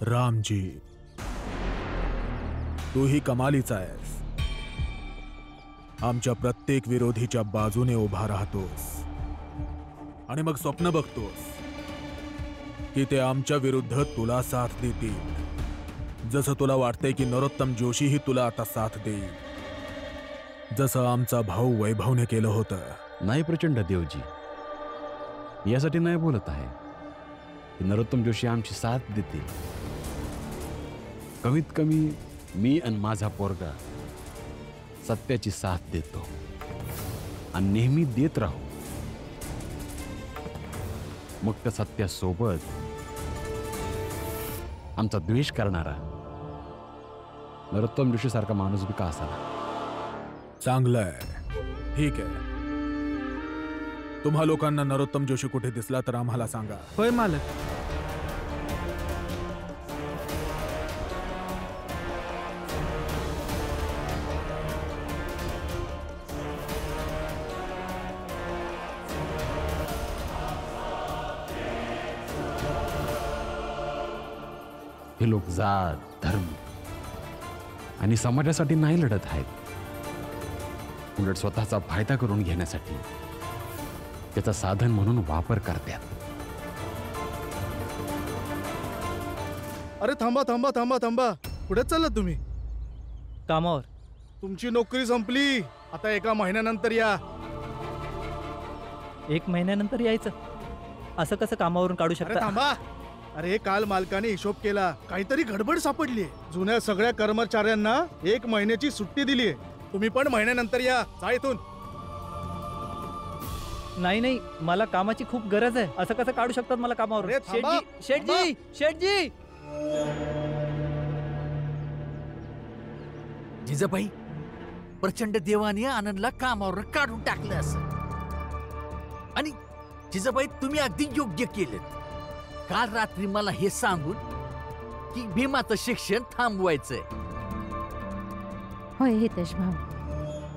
रामजी, तूही कमालीचा आहेस. आमच्या प्रत्येक विरोधीच्या बाजूने उभा राहतोस आणि मग स्वप्न बघतोस की ते आमच्या विरुद्ध तुला साथ देतील. जसं तुला वाटतंय की नरोत्तम जोशीही तुला आता साथ देईल, जसं आमचा भाऊ वैभवने केलं होतं. नाही प्रचंड देवजी, यासाठी नाही बोलत आहे की नरोत्तम जोशी आमची साथ देतील. कमीत कमी मी आणि माझा पोरगा सत्याची साथ देतो आणि नेहमी देत राहू. मग त्या सत्यासोबत आमचा द्वेष करणारा नरोत्तम जोशी सारखा माणूस बी का असावा. चांगलं आहे, ठीक आहे. तुम्हा लोकांना नरोत्तम जोशी कुठे दिसला तर आम्हाला सांगा. होय मालक. हे लोक जात, धर्म आणि समाजासाठी नाही लढत आहेत, उलट स्वतःचा फायदा करून घेण्यासाठी त्याचा साधन म्हणून वापर करतात. अरे थांबा थांबा थांबा थांबा, कुठे चाललात तुम्ही? कामावर. तुमची नोकरी संपली, आता 1 महिन्यानंतर या. 1 महिन्यानंतर यायचं? असं कसं कामावरून काढू अरे शकता? थांबा. अरे काल मालकाने हिशोब केला, काहीतरी गडबड सापडली. जुन्या सगळ्या कर्मचाऱ्यांना 1 महिन्याची सुट्टी दिलीये. तुम्ही पण महिन्यानंतर या. जा इथून. नाही नाही, मला कामाची खूप गरज आहे. असं कसं काढू शकतात मला कामावर? अरे थांबा, शेठजी, शेठजी. जिजाबाई, प्रचंड देवाने आनंदला कामावर काढून टाकलं असं. आणि जिजाबाई, तुम्ही अगदी योग्य केलं काल रात्री मला हे सांगून की भीमाचं शिक्षण थांबवायचंय. होय हितेश भाऊ,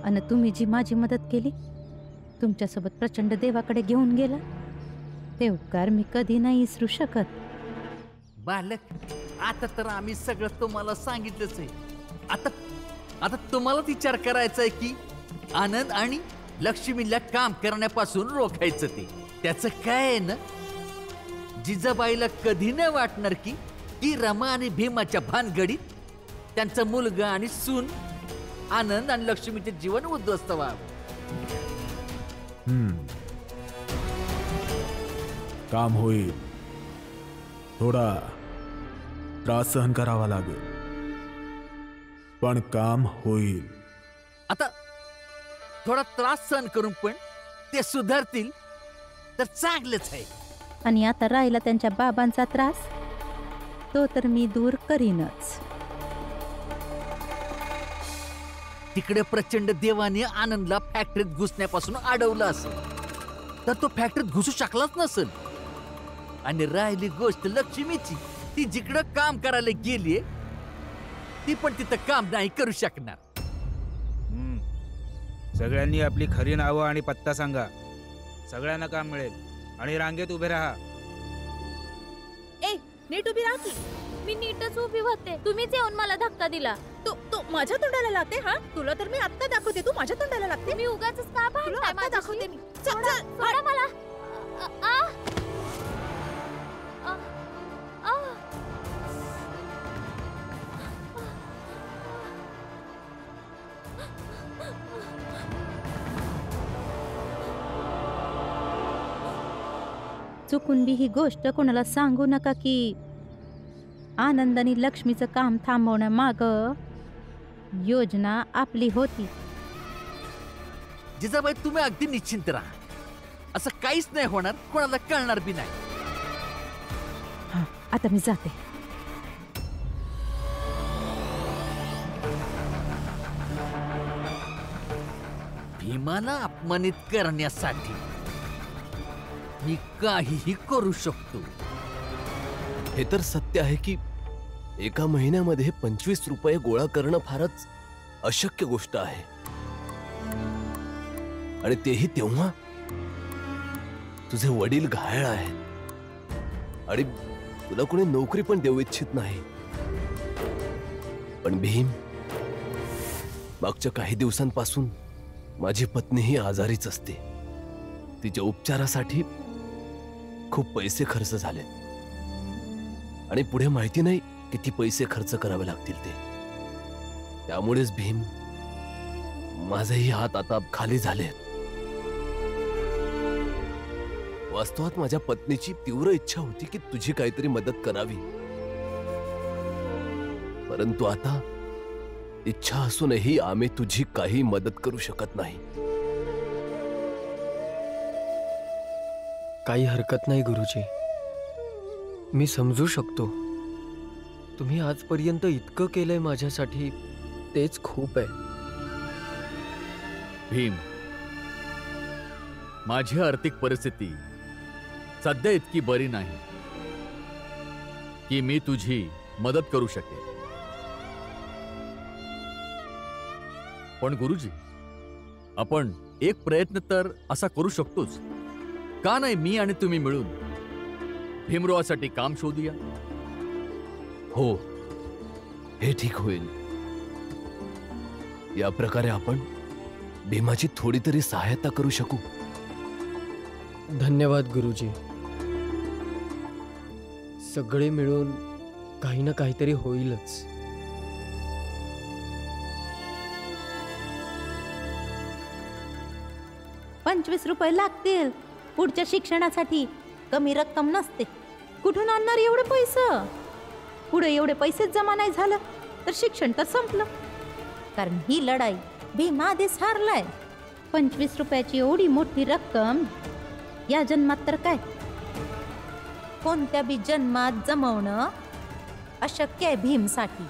आणि तुम्ही जी माझी मदत केली, तुमच्यासोबत प्रचंड देवाकडे घेऊन गेला, ते उपकार मी कधी नाही विसरू शकत. बालक, आता तर आम्ही सगळं तुम्हाला सांगितलंच आहे. आता तुम्हालाच विचार करायचा आहे की आनंद आणि लक्ष्मीला काम करण्यापासून रोखायचं. त्याचं काय आहे ना, जिजाबाईला कधी नाही वाटणार की रमा आणि भीमाच्या भानगडीत त्यांचा मुलगा आणि सून आनंद आणि लक्ष्मीचे जीवन उद्ध्वस्त व्हावं. काम होईल, थोडा त्रास सहन करावा लागेल, पण काम होईल. आता थोडा त्रास सहन करून पण ते सुधारतील तर चांगलंच आहे. आणि आता राहिला त्यांच्या बाबांचा त्रास, तो तर मी दूर करीनच. तिकडे प्रचंड देवाने आनंदला फॅक्टरीत घुसण्यापासून अडवलं असेल तर तो फॅक्टरीत घुसू शकलाच नसेल. आणि राहिली गोष्ट लक्ष्मीची, ती जिकडं काम करायला गेलीये ती पण तिथं काम नाही करू शकणार. सगळ्यांनी आपली खरी नावं आणि पत्ता सांगा. सगळ्यांना काम मिळेल आणि रांगेत उभे राहा. ए, नीट उभी राहा की. मी नीटच उभी होते, तुम्हीच येऊन मला धक्का दिला. तू माझ्या तोंडाला लागते? हा, तुला तर मी आत्ता दाखवते, तू माझ्या तोंडाला लागते. मी उगाचच का भांडताय? माझ्या दाखवते मी. सोडा मला. चुकून बी ही गोष्ट कोणाला सांगू नका की आनंद आणि लक्ष्मीचं काम थांबवण्यामाग योजना आपली होती. जिजाबाई, तुम्ही अगदी निश्चिंत राहा. असं काहीच नाही होणार, कोणाला कळणार बी नाही. हा, आता मी जाते. भीमाला अपमानित करण्यासाठी मी काहीही करू शकतो. हे तर सत्य आहे की 1 महिन्यामध्ये 25 रुपये गोळा करणं फारच अशक्य गोष्ट आहे. आणि तेही तेव्हा तुझे वडील घायाळ आहेत आणि तुला कोणी नोकरी पण देऊ इच्छित नाही. पण भीम, मागच्या काही दिवसांपासून माझी पत्नीही आजारीच असते. तिच्या उपचारासाठी खूप पैसे खर्च झाले आणि पुढे माहिती नाही किती पैसे खर्च करावे लागतील ते. त्यामुळेच भीम, माझेही हात आता खाली झालेत. वास्तवात माझ्या पत्नीची तीव्र इच्छा होती की तुझी काहीतरी मदत करावी, परंतु आता इच्छा असूनही आम्ही तुझी काही मदत करू शकत नाही. काही हरकत नाही गुरुजी, मी समजू शकतो. तुम्ही आजपर्यंत इतकं केलंय माझ्यासाठी, तेच खूप आहे. भीम, माझी आर्थिक परिस्थिती सध्या इतकी बरी नाही की मी तुझी मदत करू शकेन. पण गुरुजी, आपण एक प्रयत्न तर असा करू शकतोच. का नाही मी आणि तुम्ही मिळून भीमरावासाठी काम शोधूया? हो, हे ठीक होईल. या प्रकारे आपण भीमाची थोडी तरी सहायता करू शकू. धन्यवाद गुरुजी. सगळे मिळून काही ना काहीतरी होईलच. ₹25 लागतील पुढच्या शिक्षणासाठी. कमी रक्कम नसते. कुठून आणणार एवढे पैसे? पुढे एवढे पैसेच जमा नाही झालं तर शिक्षण तर संपलं. कारण ही लढाई भीम आधीच हारलाय. ₹25ची एवढी मोठी रक्कम या जन्मात तर काय, कोणत्या बी जन्मात जमवणं अशक्य आहे भीमसाठी.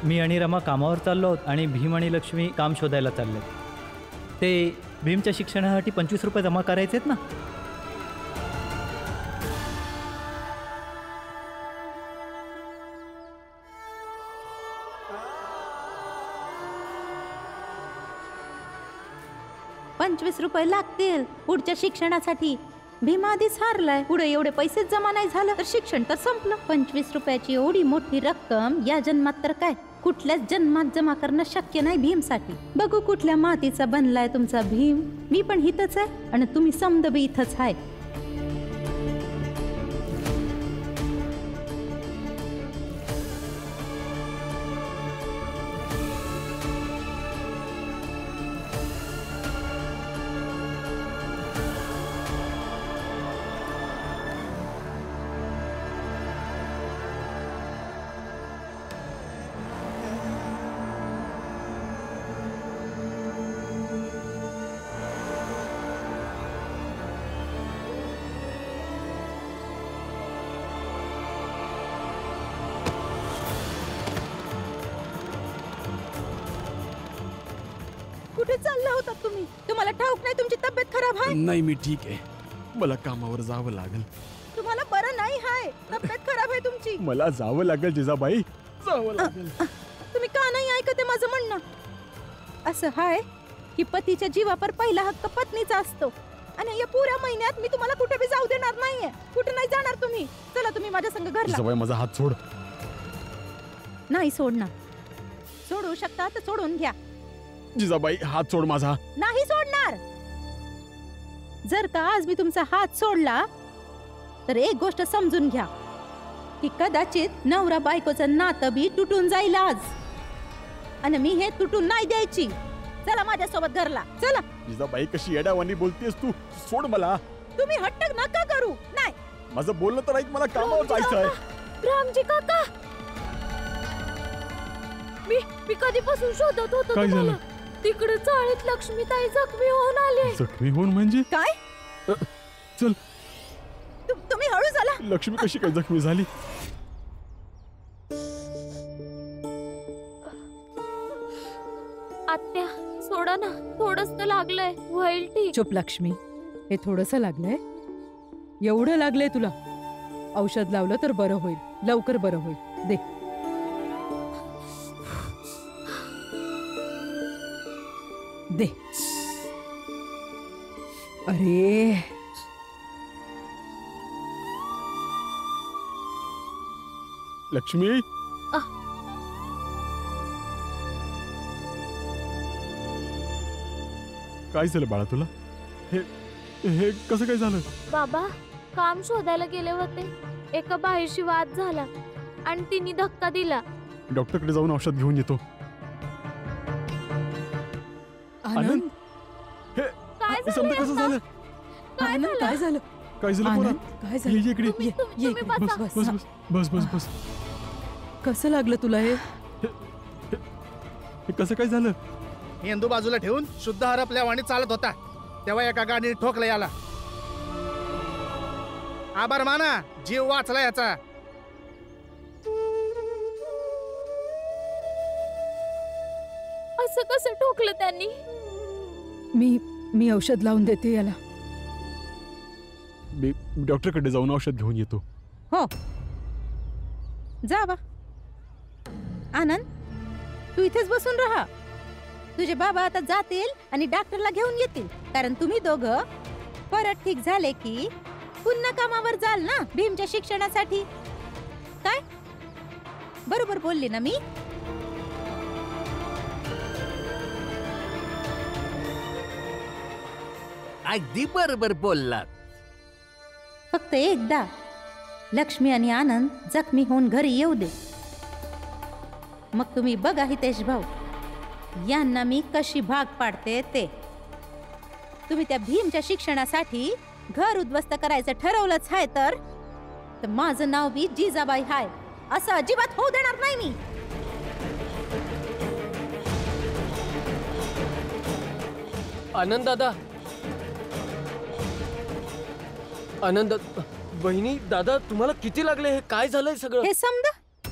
मी आणि रमा कामावर चाललो आहोत आणि भीम आणि लक्ष्मी काम शोधायला चालले. ते भीमच्या शिक्षणासाठी ₹25 जमा करायचे आहेत ना. ₹25 लागतील पुढच्या शिक्षणासाठी. भीम आधीच हारलाय. पुढे एवढे पैसेच जमा नाही झालं तर शिक्षण तर संपलं. ₹25ची एवढी मोठी रक्कम या जन्मात तर काय, कुठल्याच जन्मात जमा करणं शक्य नाही भीमसाठी. बघू कुठल्या मातीचा बनलाय तुमचा भीम. मी पण इथंच आहे आणि तुम्ही समद बी इथंच आहे. कुठे चालला होता तुम्ही? तुम्हाला ठाऊक नाही तुमची तब्येत खराब आहे? नाही, मी ठीक आहे. मला कामावर जावं लागेल. तुम्हाला बरं नाही आहे, तब्येत खराब आहे तुमची. मला जावं लागेल जिजाबाई, जावं लागेल. तुम्ही का नाही ऐकते माझं म्हणणं? असं हाय की पतीच्या जीवावर पहिला हक्क पत्नीचा असतो आणि या पुऱ्या महिन्यात मी तुम्हाला कुठे बी जाऊ देणार नाहीये. कुठे नाही जाणार तुम्ही. चला तुम्ही माझ्या संग घरला. जिजाबाई, माझा हात सोड. नाही सोडणार. सोडू शकता तर सोडून घ्या. जिजाबाई, हात सोड माझा. नाही सोडणार. जर का आज मी तुमचा हात सोडला तर एक गोष्ट समजून घ्या की कदाचित नवरा बायकोचं नातं बी तुटून जाईल आज, आणि मी हे तुटून नाही द्यायची. चला माझ्यासोबत घरला, चला. जिजाबाई, कशी येड्यावानी बोलतेस तू? सोड मला. तुम्ही हट्ट नका करू. नाही, माझं बोलणं तर ऐक. मला कामावर जायचं आहे. रामजी काका, मी कधीपासून शोधत होतो काय तुम्हाला. झालं? तिकडे चाळीत लक्ष्मीताई जखमी होऊन आले. जखमी होऊन म्हणजे? काय? चल. तुम्ही हळू झाला. लक्ष्मी कशी काय जखमी झाली? आत्या, सोडा ना, थोडंच तर लागलंय, होईल ठीक. चुप लक्ष्मी, हे थोडंसं लागलंय. एवढं लागलंय तुला? औषध लावलं तर बरं होईल, लवकर बरं होईल. दे. दे. लक्ष्मी काय झालं बाळा तुला? हे हे कसं काय झालं? बाबा काम शोधायला गेले होते, एका बाईशी वाद झाला आणि तिने धक्का दिला. डॉक्टरकडे जाऊन औषध घेऊन येतो. आनंद हे काय समजा कसं झालं? आनंद काय झालं? काय झालं पोरा? आनंद काय ये झालं? इकडे ये तुम्ही इकडे. बसा. बस बस बस बस बस बस बस. कसं लागलं तुला हे? हे कसं काय झालं? मेंदू बाजूला ठेवून शुद्ध हरपल्या वाणी चालत होता, तेव्हा एका गाडीने ठोकलं याला. आभार माना, जीव वाचला याचा. असं कसं ठोकलं त्यांनी? मी औषध लावून देते याला. मी डॉक्टरकडे जाऊन औषध घेऊन येतो. हो जा बा. आनंद तू इथेच बसून राहा. तुझे बाबा आता जातील आणि डॉक्टरला घेऊन येतील, कारण तुम्ही दोघं परत ठीक झाले की पुन्हा कामावर जाल ना भीमच्या शिक्षणासाठी. काय बरोबर बोलली ना मी? अगदी बरोबर बोललात. फक्त एकदा लक्ष्मी आणि आनंद जखमी होऊन घरी येऊ दे, मग तुम्ही बघा हितेश भाऊ यांना मी कशी भाग पाडते ते. तुम्ही त्या भीमच्या शिक्षणासाठी घर उद्ध्वस्त करायचं ठरवलंच आहे तर माझं नाव बी जिजाबाई हाय असं अजिबात होऊ देणार नाही मी. आनंद दादा, आनंद बहिणी, दादा तुम्हाला किती लागले? हे काय झालंय सगळं? हे समज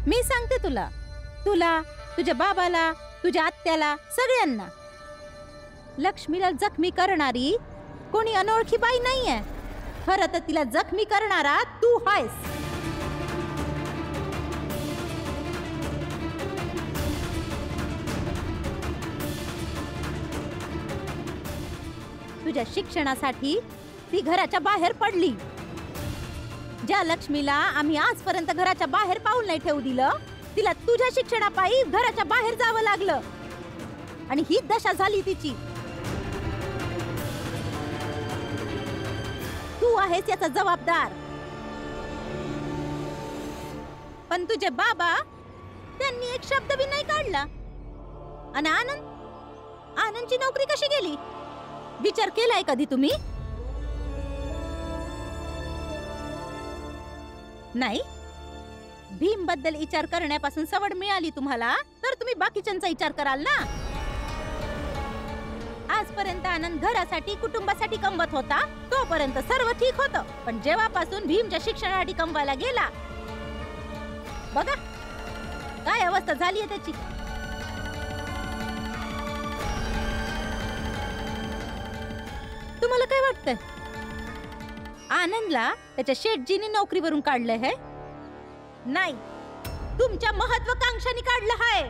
मी सांगते तुला, तुला तुझ्या बाबाला तुझ्या आत्याला सगळ्यांना. लक्ष्मीला जखमी करणारी कोणी अनोळखी बाई नाहीये, खरं तर तिला जखमी करणारा तू आहेस. तुझ्या शिक्षणासाठी ती घराच्या बाहेर पडली. ज्या लक्ष्मीला आम्ही आजपर्यंत घराच्या बाहेर पाऊल नाही ठेवू दिलं, तिला तुझ्या शिक्षणापायी घराच्या बाहेर जावं लागलं आणि ही दशा झाली तिची. तू आहेस याचा जबाबदार. पण तुझे बाबा त्यांनी एक शब्द बी नाही काढला. आणि आनंदची नोकरी कशी गेली विचार केलाय कधी तुम्ही? नाही. भीम बद्दल विचार करण्यापासून सवड मिळाली तुम्हाला तर तुम्ही बाकीच्यांचा विचार कराल ना. आजपर्यंत आनंद घरासाठी कुटुंबासाठी कमवत होता तोपर्यंत सर्व ठीक होतं, पण जेव्हापासून भीमच्या शिक्षणासाठी कमवायला गेला बघा काय अवस्था झाली आहे त्याची. तुम्हाला काय वाटतंय? आनंदला त्याच्या शेठजीने नोकरीवरून काढलं है? नाही, तुमच्या महत्वाकांक्षाने काढलं आहे.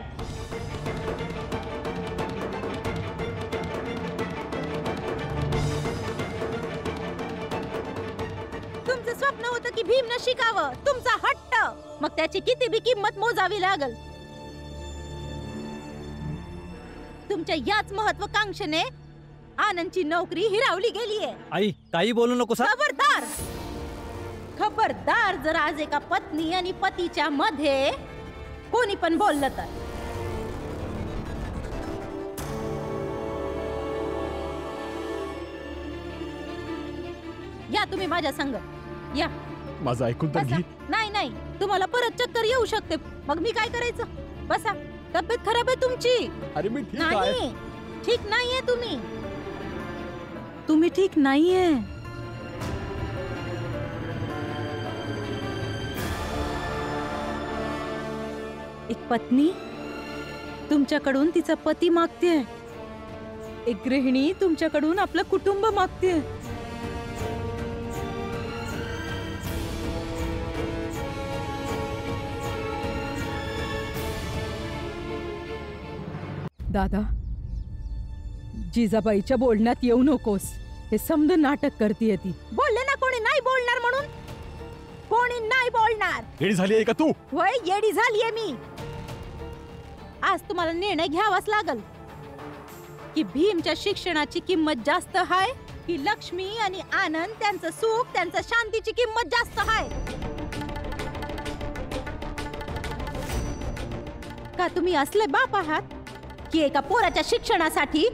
तुमचं स्वप्न होतं की भीमनं शिकावं, तुमचा हट्ट, मग त्याची किती बी किंमत मोजावी लागल. तुमच्या याच महत्वाकांक्षेने आनंदची नोकरी हिरावली गेलीये. आई काही बोलू नको. खबरदार, खबरदार जर आज एका पत्नी आणि पतीच्या मध्ये कोणी पण बोललं तर. या तुम्ही माझ्या संग या. माझं ऐकून तर बसा. घे. नाही नाही, तुम्हाला परत चक्कर येऊ शकते, मग मी काय करायचं? बसा. तब्येत खराब आहे तुमची. अरे मी ठीक आहे. नाही, ठीक नाहीये तुम्ही. तुम्ही ठीक नाहीये. एक पत्नी तुमच्याकडून तिचा पती मागते, एक गृहिणी तुमच्याकडून आपलं कुटुंब मागते. दादा, जिजाबाईच्या बोलण्यात येऊ नकोस. हे समद नाटक करतीये ती. बोलले ना कोणी नाही बोलणार म्हणून. कोण कोणी नाही बोलणार. येडी झाली आहे का तू? होय, येडी झालीये मी. आज तुम्हाला निर्णय घ्यावाच लागल की भीमच्या शिक्षणाची किंमत जास्त आहे की लक्ष्मी आणि आनंद, त्यांचं सुख, त्यांचं शांतीची किंमत जास्त आहे. का तुम्ही असले बाप आहात की एका पोराच्या शिक्षणासाठी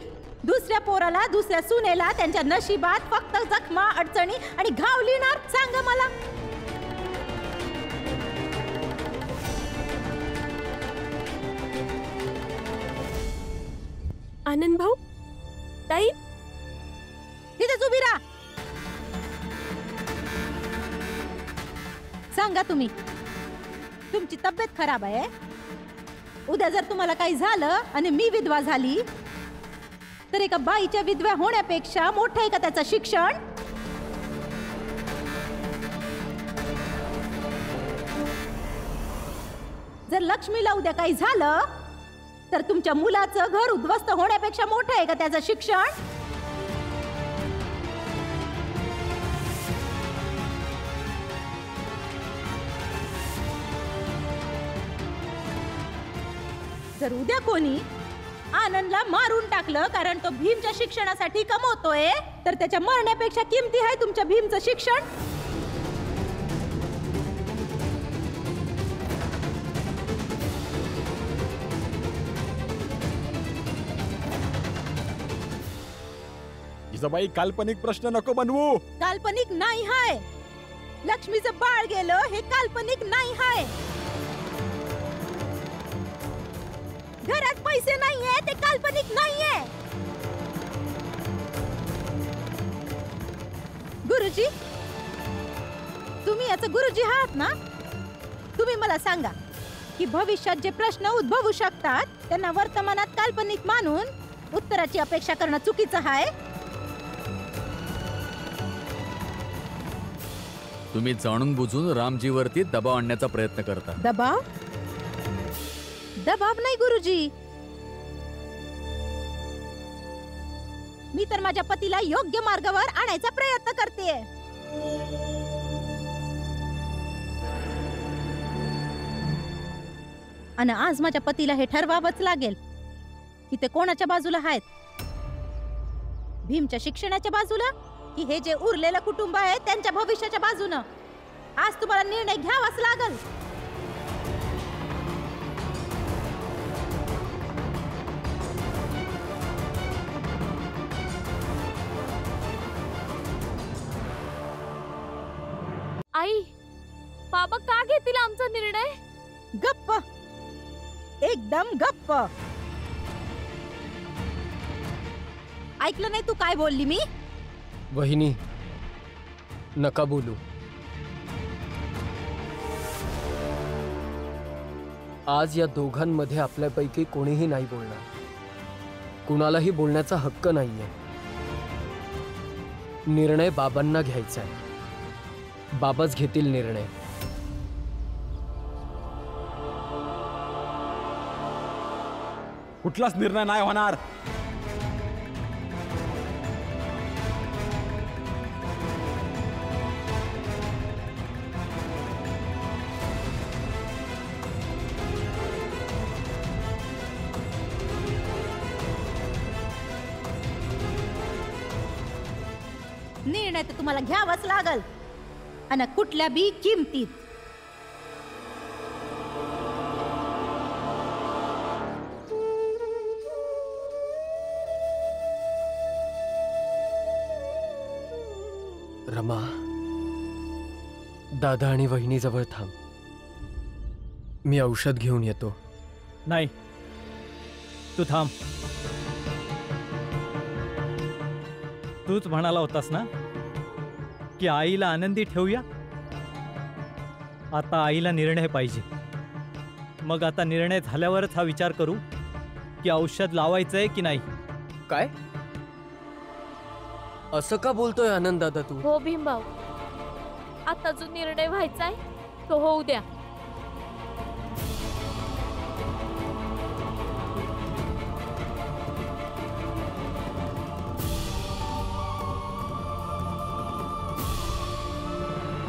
दुसऱ्या पोराला, दुसऱ्या सुनेला त्यांच्या नशिबात फक्त जखमा, अडचणी आणि घाव लिहिणार? सांगा मला. आनंद भाऊ, ताई, तिथेच उभी राहा. सांगा तुम्ही, तुमची तब्येत खराब आहे. उद्या जर तुम्हाला काही झालं आणि मी विधवा झाली तर एका बाईच्या विधवा होण्यापेक्षा मोठं आहे का त्याचं शिक्षण? जर लक्ष्मीला उद्या काही झालं तर तुमच्या मुलाचं घर उद्ध्वस्त होण्यापेक्षा मोठं आहे का त्याचं शिक्षण? जर उद्या कोणी आनंदला मारून टाकलं कारण तो भीमच्या शिक्षणासाठी कमवतोय तर त्याच्या मरण्यापेक्षा किमती आहे तुमच्या भीमचं शिक्षण? जिजाबाई, काल्पनिक प्रश्न नको बनवू. काल्पनिक नाही हाय. लक्ष्मीचं बाळ गेलं हे काल्पनिक नाही हाय. घरात पैसे नाहीये ते काल्पनिक नाहीये. गुरुजी, तुम्ही याचं गुरुजी आहात ना? तुम्ही मला सांगा की भविष्यात जे प्रश्न उद्भवू शकतात त्यांना वर्तमानात काल्पनिक मानून उत्तराची अपेक्षा करणं चुकीचं आहे. तुम्ही जाणून बुजून रामजीवरती दबाव आणण्याचा प्रयत्न करता. दबाव? दबाव नाही गुरुजी. मी तर माझ्या पतीला योग्य मार्गावर आणायचा प्रयत्न करते. आणि आज माझ्या पतीला हे ठरवावंच लागेल की ते कोणाच्या बाजूला आहेत. भीमच्या शिक्षणाच्या बाजूला की हे जे उरलेलं कुटुंब आहे त्यांच्या भविष्याच्या बाजूनं. आज तुम्हाला निर्णय घ्यावाच लागल. आई, बाबा का घेतील आमचा निर्णय? गप्प, एकदम गप्प. ऐकलं नाही तू काय बोलली मी? वहिनी, नका बोलू. आज या दोघांमध्ये आपल्यापैकी कोणीही नाही बोलणार. कुणालाही बोलण्याचा हक्क नाहीये. निर्णय बाबांना घ्यायचा आहे. बाबाच घेतील निर्णय. कुठलाच निर्णय नाही होणार. निर्णय तर तुम्हाला घ्यावाच लागल आणि कुठल्या बी किमतीत. रमा, दादा आणि वहिनी जवळ थांब. मी औषध घेऊन येतो. नाही, तू थांब. तूच म्हणाला होतास ना की आईला आनंदी ठेवूया. आता आईला निर्णय पाहिजे. मग आता निर्णय झाल्यावरच हा विचार करू की औषध लावायचंय की नाही. काय? असं का बोलतोय आनंद दादा तू? हो भीमभाऊ, आता जो निर्णय व्हायचा आहे तो होऊ द्या.